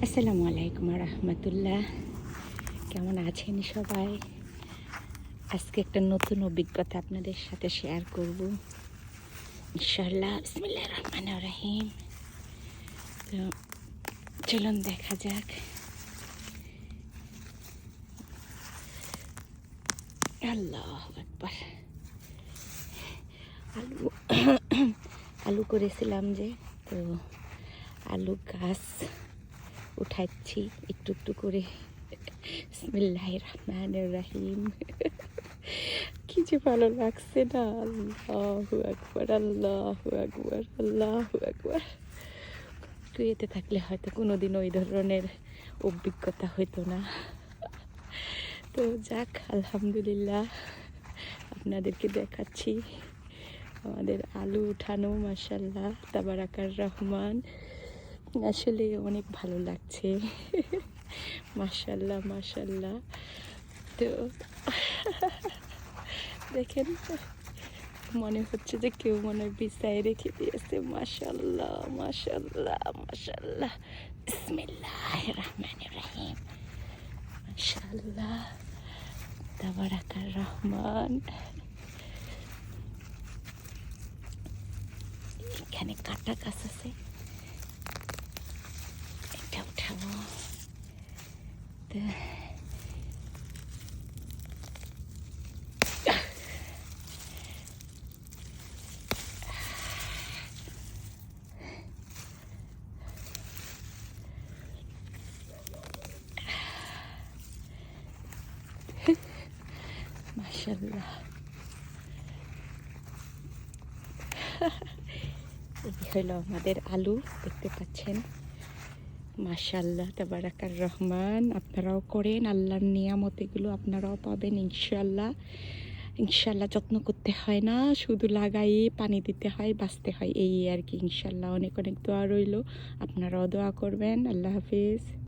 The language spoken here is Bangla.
আসসালামু আলাইকুম রহমতুল্লাহ। কেমন আছেন সবাই? আজকে একটা নতুন অভিজ্ঞতা আপনাদের সাথে শেয়ার করব ইনশাআল্লাহ। বিসমিল্লাহির রহমানির রহিম। তো চলুন দেখা যাক। আল্লাহু আকবার। আলু আলু করেছিলাম যে, তো আলু গাছ উঠাচ্ছি একটু একটু করে। বিসমিল্লাহির রহমানির রহিম। কি যে ভালো লাগছে না! আল্লাহু আকবার, আল্লাহু আকবার, আল্লাহু আকবার। কুয়েতে থাকলে হয়তো কোনোদিন ওই ধরনের অভিজ্ঞতা হইতো না। তো যাক, আলহামদুলিল্লাহ, আপনাদেরকে দেখাচ্ছি আমাদের আলু উঠানো। মাশাআল্লাহ, তাবারাকার রহমান। আসলে অনেক ভালো লাগছে। মাশাআল্লাহ, মাশাআল্লাহ। তো দেখেন, মনে হচ্ছে যে কেউ মনে হয় বিছায় রেখে দিয়েছে। মাশাআল্লাহ, মাশাআল্লাহ, মাশাআল্লাহ। বিসমিল্লাহির রহমানির রহিম। মাশাআল্লাহ, তাবারাকার রহমান। এখানে কাটা গাছ আছে, এটা উঠাবো। তো মাশাআল্লাহ, এই হলো আমাদের আলু, দেখতে পাচ্ছেন। মাশাআল্লাহ, তাবারাকার রহমান। আপনারাও করেন, আল্লাহর নিয়ামত এগুলো আপনারাও পাবেন ইনশাআল্লাহ। ইনশাআল্লাহ যত্ন করতে হয় না, শুধু লাগাই পানি দিতে হয়, বাঁচতে হয়, এই আর কি। ইনশাআল্লাহ অনেক অনেক দোয়া রইল, আপনারাও দোয়া করবেন। আল্লাহ হাফিজ।